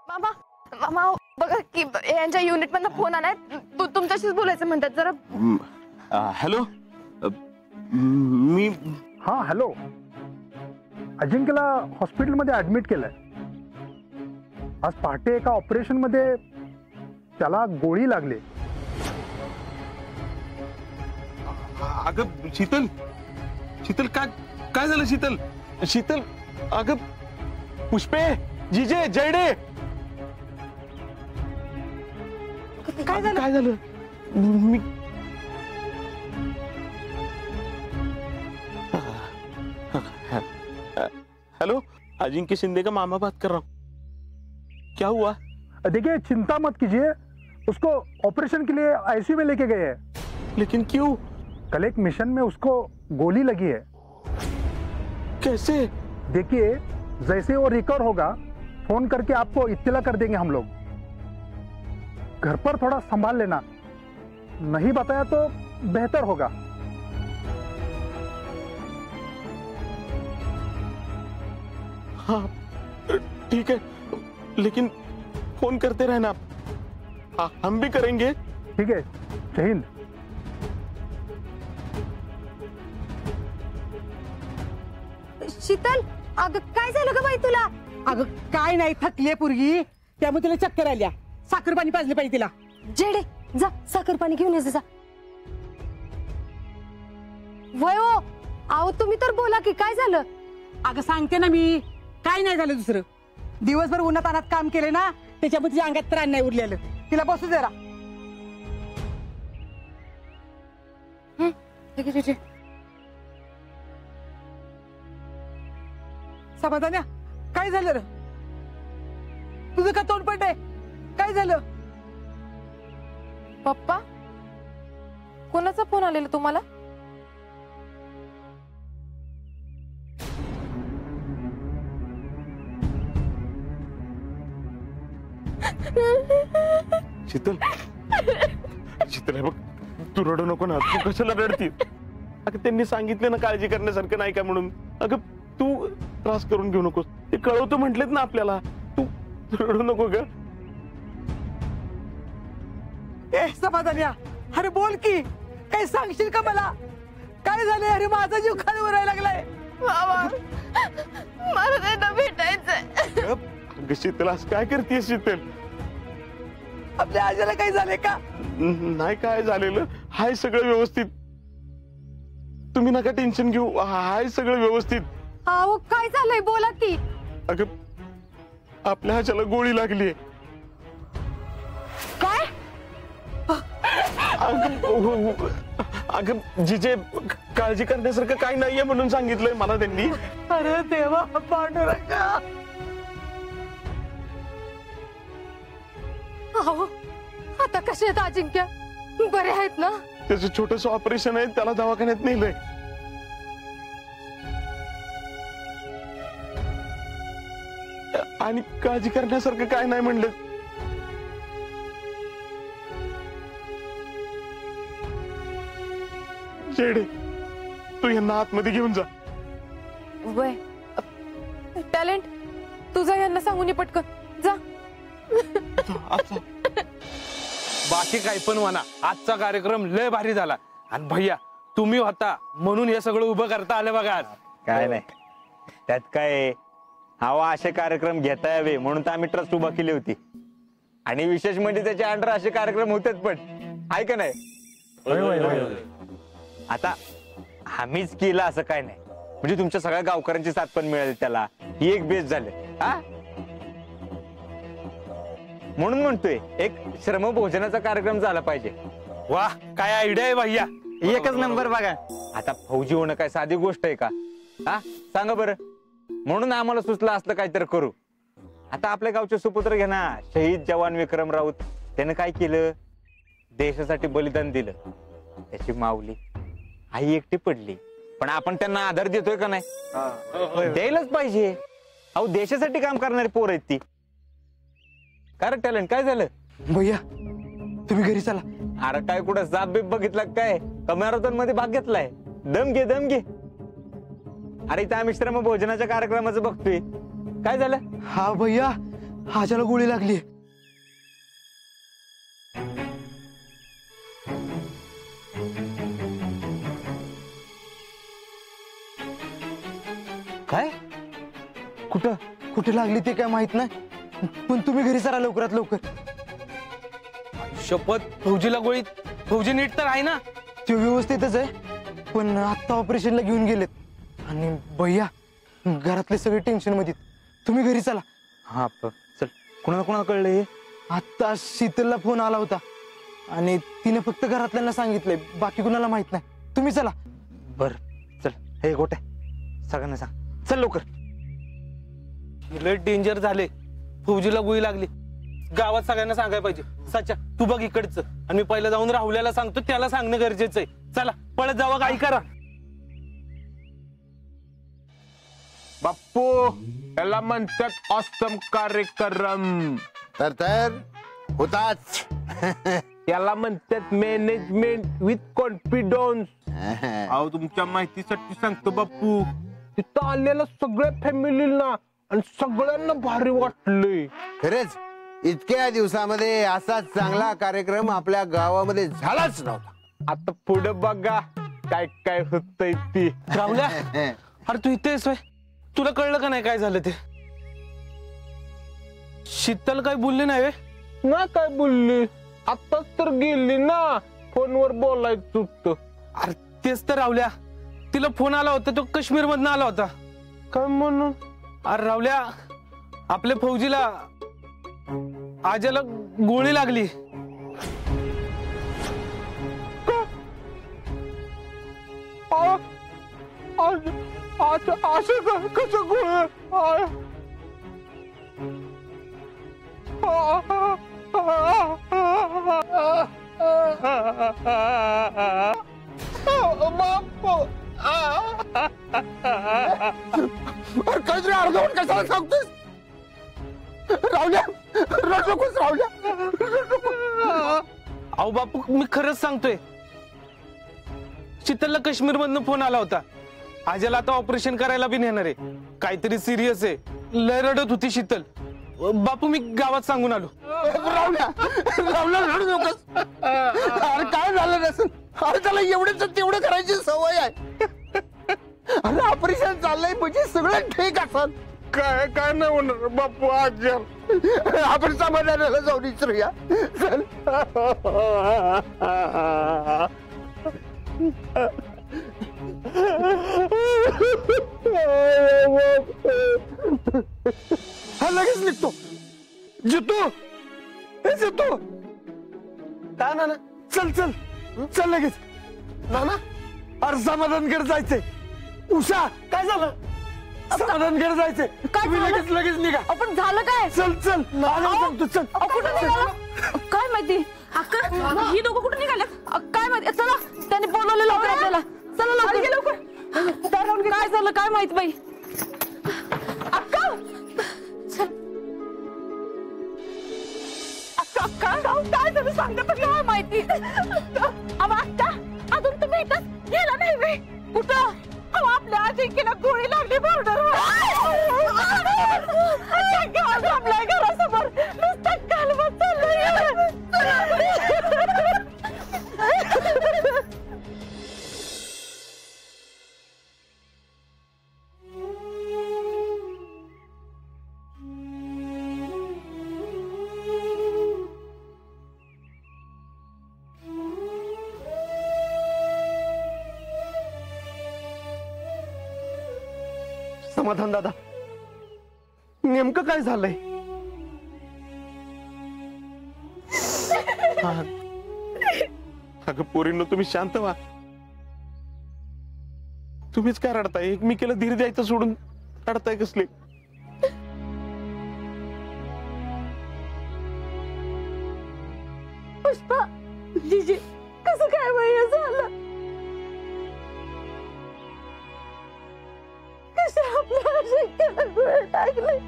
मामा मामा बघा की यांच्या युनिट मधनं फोन आलाय, तुमच्याशीच बोलायचं म्हणतात जरा. हॅलो मी. हा हॅलो, अजिंक्यला हॉस्पिटलमध्ये ऍडमिट केलंय. आज पहाटे एका ऑपरेशन मध्ये त्याला गोळी लागली. अगं शीतल, शीतल काय झालं? शीतल शीतल अगं पुष्पे, जिजे, जयडे, काय झालं? काय झालं? मी हेलो, अजिंक्य शिंदे का मामा बात कर रहा हूँ. क्या हुआ? देखिए चिंता मत कीजिए, उसको ऑपरेशन के लिए आईसीयू में लेके गए हैं. लेकिन क्यों? कल एक मिशन में उसको गोली लगी है. कैसे? देखिए जैसे वो रिकवर होगा फोन करके आपको इत्तला कर देंगे हम लोग. घर पर थोड़ा संभाल लेना, नहीं बताया तो बेहतर होगा. हाँ ठीक है, लेकिन फोन करते रहना. हाँ हम भी करेंगे. ठीक है, जय हिंद. शीतल अगं काय झालं ग बाई तुला? अगं काय नाही, थकली पोरगी, त्यामुळे तिला चक्कर आल्या. साखर पाणी पाजले पाहिजे तिला. जेडे जा साखर पाणी घेऊन ये जा. वय हो, अहो तुम्ही तर बोला की काय झालं? अगं सांगते ना मी, काय नाही झालं दुसरं. दिवसभर उन्हात अनात काम केले ना, त्याच्यामुळे तिच्या अंगात त्राण नाही उरलेलं. तिला बसू जरा. समाधान्या, काय झालं रे? तुझं का तोंड पडलंय? काय झालं? पप्पा, कोणाचा फोन आलेला तुम्हाला? शीतल, शीतल हे बघ, तू रडू नको ना. तू कशाला रडती? अगं त्यांनी सांगितलं ना काळजी करण्यासारखं नाही का म्हणून. अगं तू त्रास करून घेऊ नकोस. ते कळवतो म्हटलेत ना आपल्याला. तू रडू नको ग. ए समाधान्या, अरे बोल की, काय सांगशील का मला? काय झालंय? अरे माझा जीव खाली वरायला लागलाय. बाबा मला त्यांना भेटायचंय. अगं शीतल असं काय करतेस शीतल? आपल्या आजीला काय झालंय का? नाही काय झालेलं, हाय सगळं व्यवस्थित. तुम्ही नका टेन्शन घेऊ, हाय सगळं व्यवस्थित. अहो काय झालंय बोला की. अगं आपल्या ह्याच्याला गोळी लागली. काय? अगं जिजे, काळजी करण्यासारखं काही नाहीये म्हणून सांगितलंय मला त्यांनी. अरे देवा पांडुरंगा. अहो आता कसे आहेत अजिंक्य? बरे आहेत ना? त्याचं छोटस ऑपरेशन आहे, त्याला दवाखान्यात नेलंय. आणि काळजी करण्यासारखं काय नाही म्हणलं. जेडे, तू यांना आतमध्ये घेऊन जा. वय टॅलेंट, तुझा यांना सांगून ये पटकन जा. बाकी काही पण म्हणा, आजचा कार्यक्रम लय भारी झाला. आणि भैया तुम्ही होता म्हणून हे सगळं उभं करता आलं बघा आज. काय नाही त्यात काय, हवा असे कार्यक्रम घेता यावे म्हणून तर आम्ही ट्रस्ट उभा केली होती. आणि विशेष म्हणजे त्याच्या अंडर असे कार्यक्रम होतेच पण, आहे का नाही? आता आम्हीच केलं असं काय नाही, म्हणजे तुमच्या सगळ्या गावकऱ्यांची साथ पण मिळाली त्याला. ही एक बेस झाले. हा म्हणून म्हणतोय एक श्रमभोजनाचा कार्यक्रम झाला पाहिजे. वाह काय आयडिया आहे भैया, एकच नंबर बघा. आता फौजी होणं काय साधी गोष्ट आहे का? हा सांगा बरं. म्हणून आम्हाला सुचलं असलं काहीतरी करू. आता आपल्या गावचे सुपुत्र घे ना, शहीद जवान विक्रम राऊत. त्याने काय केलं? देशासाठी बलिदान दिलं. त्याची माऊली आई एकटी पडली, पण आपण त्यांना आधार देतोय का नाही? द्यायलाच पाहिजे. अहो देशासाठी काम करणारी पोर आहेत ती. काय टॅलेंट, काय झालं? भैया तुम्ही घरी चला. अरे काय कुठं साप बीप बघितला काय? मॅरेथॉन मध्ये भाग घेतलाय? दम घे दम घे. अरे इथं आम्ही श्रम भोजनाच्या कार्यक्रमाचं बघतोय. काय झालं? हा भैया, आजाला गोळी लागली. काय? कुठं कुठे लागली ते काय माहित नाही, पण तुम्ही घरी चला लवकरात लवकर. शपथ, फौजीला गोळी. फौजी नीट तर आहे ना? ते व्यवस्थितच आहे, पण आत्ता ऑपरेशनला घेऊन गेलेत. आणि भैया घरातले सगळे टेन्शन मध्ये. तुम्ही घरी चला. हा चल. कुणाला कुणाला कळलं हे? आत्ता शीतलला फोन आला होता आणि तिने फक्त घरातल्यांना सांगितलंय, बाकी कुणाला माहित नाही. तुम्ही चला. बर चल. हे गोट्या सगळ्यांना सांग. चल लवकर. लय डेंजर झाले. फौजीला गोळी लागली. गावात सगळ्यांना सांगायला पाहिजे. सच्या, तू बघ इकडचं, आणि मी पहिला जाऊन राहुल्याला सांगतो. त्याला सांगणं गरजेचं आहे. चला पळत जावा. काय करा बाप्पू, याला म्हणतात ऑसम कार्यक्रम. तर होताच. याला म्हणतात मॅनेजमेंट विथ कॉन्फिडन्स. अहो, तुमच्या माहितीसाठी सांगतो बाप्पू, तिथं आलेल्या सगळ्या फॅमिलीला आणि सगळ्यांना भारी वाटलंय. खरंच इतक्या दिवसामध्ये असा चांगला कार्यक्रम आपल्या गावामध्ये झालाच नव्हता. आता पुढे बघा काय काय होतंय ती. राहुल्या, अरे तू इथेच होय? तुला कळलं का नाही काय झालं ते? शीतल काय बोलली नाही व्हय? ना काय बोलली? आताच तर गेली ना, फोनवर बोलायचं होतं. अरे तेच तर राहुल्या, तिला फोन आला होता. तो काश्मीर मधनं आला होता. काय म्हणून? अरे राहुल्या, आपल्या फौजीला आजाला गोळी लागली. असं कसं गोळ? काहीतरी अर्धवट कशाला सांगतोस? राहुल्या, रडू नकोस राहुल्या. अहो बापू, मी खरंच सांगतोय. शीतलला काश्मीर मधनं फोन आला होता. आजाला आता ऑपरेशन करायला बी नेणार आहे. काहीतरी सिरियस आहे. लय रडत होती शीतल. बापू, मी गावात सांगून आलो. राहुल्या, राहुल्या रडू नकोस. अरे काय झालं नसेल? अरे त्याला एवढंच तेवढं करायची सवय आहे. अरे ऑपरेशन चाललंय म्हणजे सगळं ठीक असत. काय काय नाही होणार बापू. आज आपण समाधानाला जाऊन विचारूया. चल. हा लगेच निघतो. जितो, हे जितो. काय ना? चल चल चल लगेच. नाना, अरे समाधानकडे जायचंय. उषा, काय झालं? समाधानकडे जायचंय. तुम्ही लगेच निघा. आपण झालं काय? चल चल. सांगतो चल. कुठं निघालं? काय माहिती? ही दोघं कुठं निघाले? काय माहिती? चला, त्यांनी बोलवलेलं होतं आपल्याला. चला लवकर. काय झालं काय माहित बाई? अक्का, काय झालं सांगता पण काय माहिती? अक्का, अजून तुम्ही इथं गेला नाही बाई? कुठं? आपल्या अजिंक्यला गोळी लागली बॉर्डरवर. आपल्या घरासमोर नुसतं कालवत चाललंय. समाधान दादा, नेमकं काय झालंय? अगं पोरींनो, तुम्ही शांत व्हा. तुम्हीच काय रडताय? एकमेकीला धीर द्यायचं सोडून रडताय कसले? पुष्पा, जीजी, कसं काय बाई झालं? कसं आपल्या अजिंक्यला गोळी टाकली?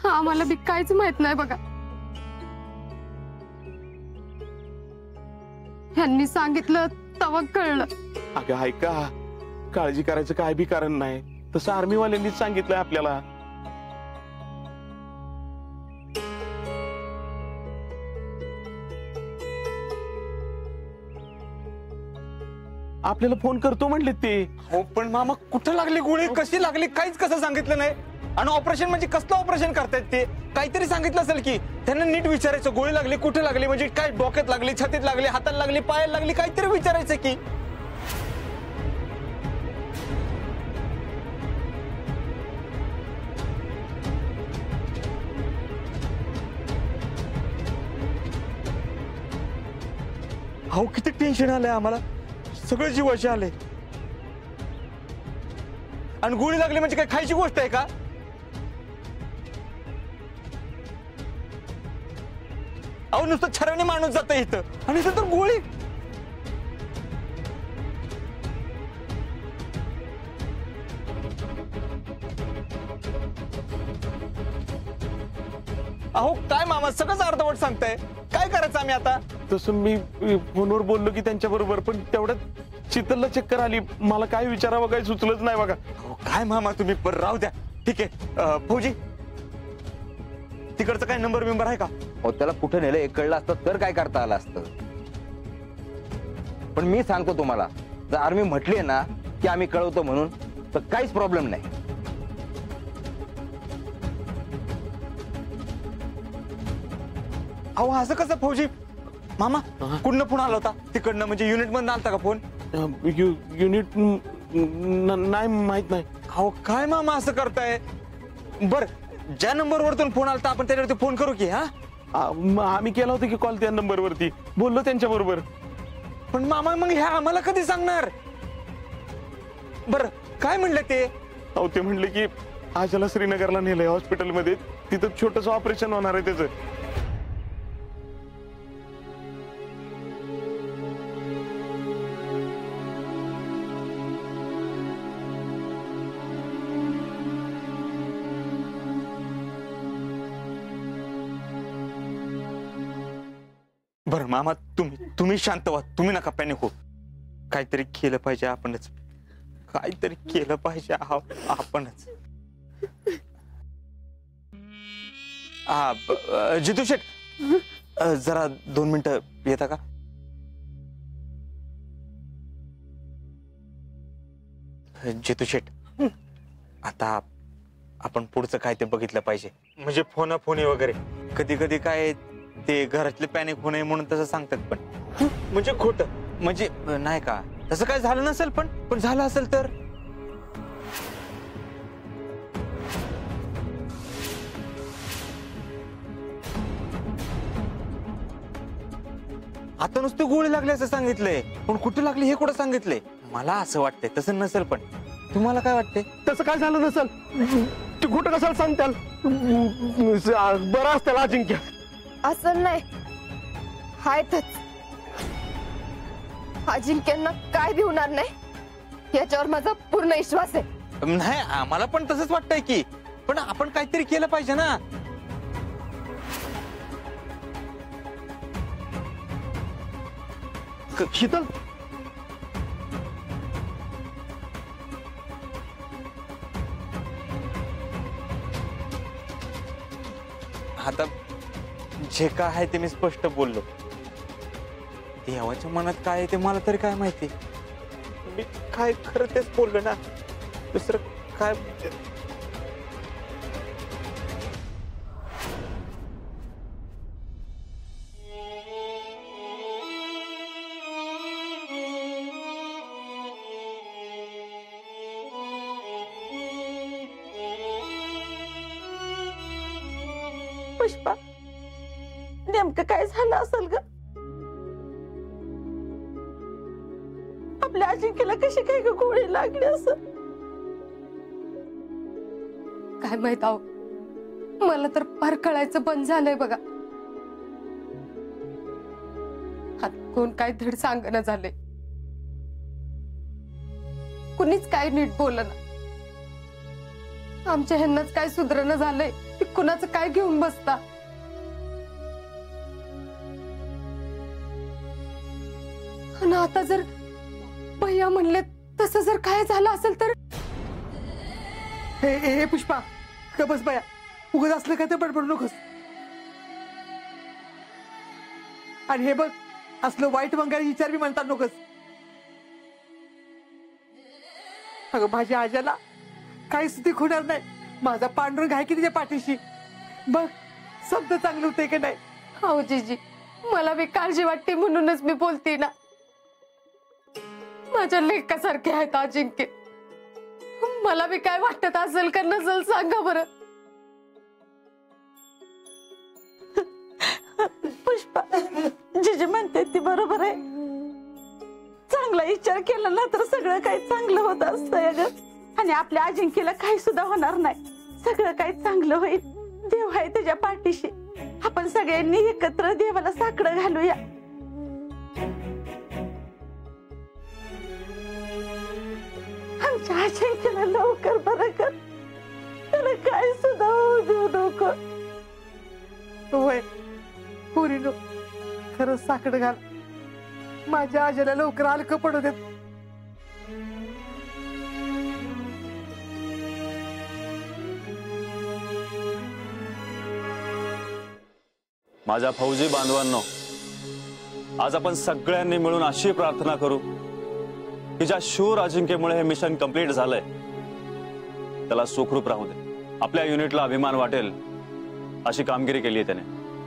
हा मला बी काहीच माहित नाही बघा. ह्यांनी सांगितलं तेव्हा कळलं. अगं ऐका, काळजी करायचं काय बी कारण नाही, तसं आर्मीवाल्यांनीच सांगितलंय आपल्याला. आपल्याला फोन करतो म्हणले ते. हो पण मामा कुठं लागली गोळी, कशी लागली, काहीच कसं सांगितलं नाही. आणि ऑपरेशन म्हणजे कसलं ऑपरेशन करतायत ते, काहीतरी सांगितलं असेल की. त्यांना नीट विचारायचं गोळी लागली कुठे लागली, म्हणजे काय डोक्यात लागली, छातीत लागली, हाताला लागली, पायाला लागली, काहीतरी विचारायचं की. अहो किती टेन्शन आलंय आम्हाला, सगळं जीवाशी आलंय. आणि गोळी लागली म्हणजे काय खायची गोष्ट आहे का? अहो नुसतं छराने माणूस जात इथं, आणि इथं तर गोळी. अहो काय मामा सगळंच अर्धवट सांगताय, काय करायचं आम्ही आता? तसं मी फोनवर बोललो की त्यांच्या बरोबर, पण तेवढ्यात शीतलला चक्कर आली. मला काय विचारावं काही सुचलंच नाही बघा. अहो काय मामा तुम्ही पण राहू द्या. ठीक आहे फौजी, तिकडचा काय नंबर बिंबर आहे का? हो त्याला कुठे नेलं एक कळलं असतं तर काय करता आलं असतं. पण मी सांगतो तुम्हाला, जर आर्मी म्हटली ना की आम्ही कळवतो म्हणून, तर काहीच प्रॉब्लेम नाही. अहो असं कसं फौजी? मामा कुठनं फोन आला होता तिकडनं, म्हणजे युनिट मधून आलता का फोन? युनिट नाही, माहित नाही. अहो काय मामा असं करताय? बर ज्या नंबरवरतून फोन आलता आपण त्याच्यावरती फोन करू की? हा आम्ही केला होता की कॉल त्या नंबरवरती, बोललो त्यांच्या बरोबर. पण मामा मग ह्या आम्हाला कधी सांगणार? बर काय म्हणले ते? अहो ते म्हणले की आशाला श्रीनगरला नेलंय हॉस्पिटलमध्ये, तिथं छोटस ऑपरेशन होणार आहे त्याचं. बर मामा तुम्ही शांत व्हा, तुम्ही नका पॅनिक हो. काहीतरी केलं पाहिजे आपणच, काहीतरी केलं पाहिजे आपणच. जितू शेठ जरा 2 मिनिटं येता का? जितू शेठ आता आपण पुढचं काय ते बघितलं पाहिजे. म्हणजे फोनी वगैरे कधी कधी काय ते घरातले पॅनिक होऊ नये म्हणून तसं सांगतात, पण म्हणजे खोटं म्हणजे नाही का, तसं काय झालं नसेल, पण झालं असेल तर. आता नुसतं गोळी लागली असं सांगितलंय, पण कुठे लागली हे कुठं सांगितलंय? मला असं वाटतंय तसं नसेल, पण तुम्हाला काय वाटतंय? तसं काय झालं नसेल, ते खोटं कशाला सांगताल? बरं असतं अजिंक्य. असं नाही, हायतच. अजिंक्यांना काय भी होणार नाही याच्यावर माझा पूर्ण विश्वास आहे. नाही आम्हाला पण तसंच वाटतंय की, पण आपण काहीतरी केलं पाहिजे ना. शीतल आता जे काय आहे ते मी स्पष्ट बोललो. देवाच्या मनात काय आहे ते मला तरी काय माहिती. मी काय खरं तेच बोललो ना, दुसरं काय. पुष्पा नेमकं काय झालं असेल ग? आपल्या अजिंक्यला कशी काय ग गोळी लागली असं? काय माहित आहो, मला तर फार कळायचं बंद झालंय बघा. कोण काय धड सांगणं झालंय, कुणीच काय नीट बोलना. आमच्या ह्यांनाच काय सुधरणं झालंय, ते कुणाचं काय घेऊन बसता. आणि आता जर भैया म्हणले तसं जर काय झालं असेल तर हे पुष्पा का बस बाया उगाच असलं काय तर बडबडू नकोस. आणि हे बघ असलं वाईट वंगारी विचार बी म्हणतात नकोस. अगं माझ्या आज्याला काही सुद्धा होणार नाही. माझा पांडुरंग आहे की तिच्या पाठीशी. बघ शब्द चांगलं होते की नाही. हो जीजी, मला बी काळजी वाटते म्हणूनच मी बोलते ना. माझ्या लेकासारखे आहेत अजिंक्य. मला बी काय वाटत असेल का नसेल सांगा बरं. पुष्पा जिजे म्हणते ती बरोबर आहे. चांगला विचार केला ना तर सगळं काही चांगलं होत असतंय ग. आणि आपल्या अजिंक्यला काही सुद्धा होणार नाही. सगळं काही चांगलं होईल. देव आहे त्याच्या पाठीशी. आपण सगळ्यांनी एकत्र देवाला साकडं घालूया. आमच्या अजिंक्यला लवकर बरं कर. त्याला काय सुद्धा होऊ देऊ नको. होय पुरीनो खरंच साकडं घाल. माझ्या आजीला लवकर हलकं पडू देत. माझ्या फौजी बांधवांनो, आज आपण सगळ्यांनी मिळून अशी प्रार्थना करू की ज्या शूर अजिंक्यमुळे हे मिशन कंप्लीट झालंय त्याला सुखरूप राहू दे. आपल्या युनिटला अभिमान वाटेल अशी कामगिरी केली आहे त्याने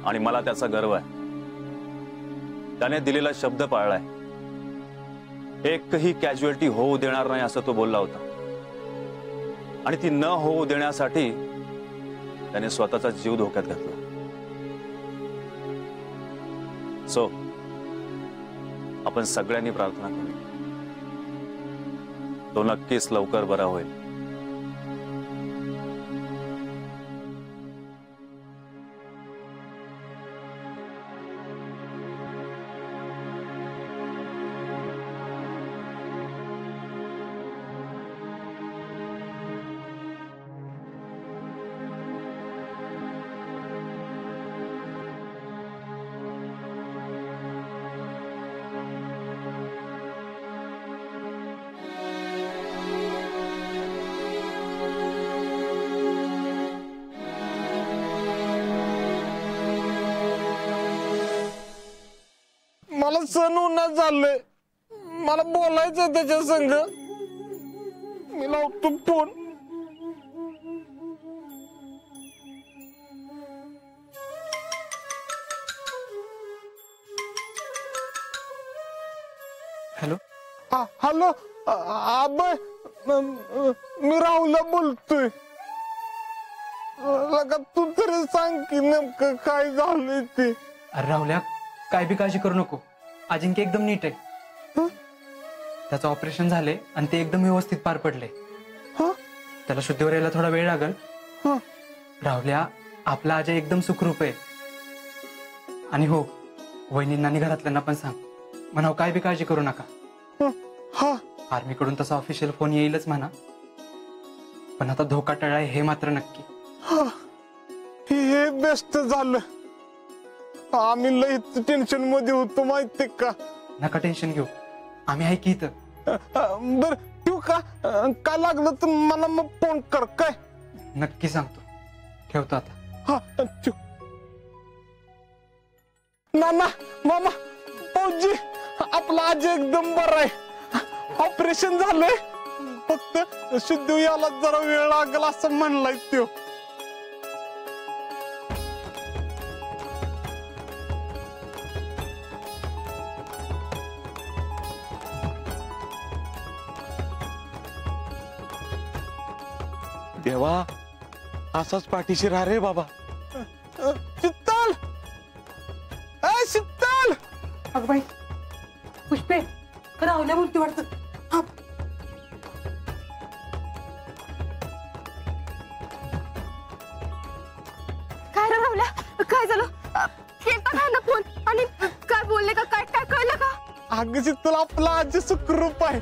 आणि मला त्याचा गर्व आहे. त्याने दिलेला शब्द पाळलाय. एकही कॅज्युअलिटी होऊ देणार नाही असं तो बोलला होता. आणि ती न होऊ देण्यासाठी त्याने स्वतःचा जीव धोक्यात घातला. सो आपण सगळ्यांनी प्रार्थना करू तो नक्कीच लवकर बरा होईल. मला सण उन्हात झालंय. मला बोलायचं त्याच्या संग. मी लावतो फोन. हॅलो हॅलो आबा, मी राहुलला बोलतोय. लगा तू तरी सांग की नेमकं काय झालंय ते. अरे राहुल्या काय बी काळजी करू नको. अजिंक्य एकदम नीट आहे. त्याचं ऑपरेशन झालंय आणि ते एकदम व्यवस्थित पार पडले. त्याला शुद्धीवर यायला थोडा वेळ लागल. राहुल्या आपला अजय एकदम सुखरूप आहे. आणि हो वहिनींना आणि घरातल्यांना पण सांग म्हणाव काय बी काळजी करू नका. आर्मीकडून तसा ऑफिशियल फोन येईलच म्हणा. पण आता धोका टळाय हे मात्र नक्की. हे बेस्ट झालं. आम्ही लई टेन्शन मध्ये होतो माहितीये का. नका टेन्शन घेऊ. आम्ही आहे की इथं. बर ठेवू का. काय लागलं तर मला मग फोन कर. काय नक्की सांगतो. ठेवतो आता. ठेव. नाना मामा फौजी आपला आज एकदम बरा आहे. ऑपरेशन झालंय. फक्त शुद्ध याला जरा वेळ लागेल असं म्हणलाय तो. देवा असाच पाठीशी राहा रे बाबा. शीतल, शीतल. अगं बाई पुष्पे राहुल्या बोलती वाटतं. काय रे राहुल्या, काय झालं. केलता काय ना फोन आणि काय बोलले का काय काय कळलं का. अगं शीतल आपला आज सुखरूप आहे.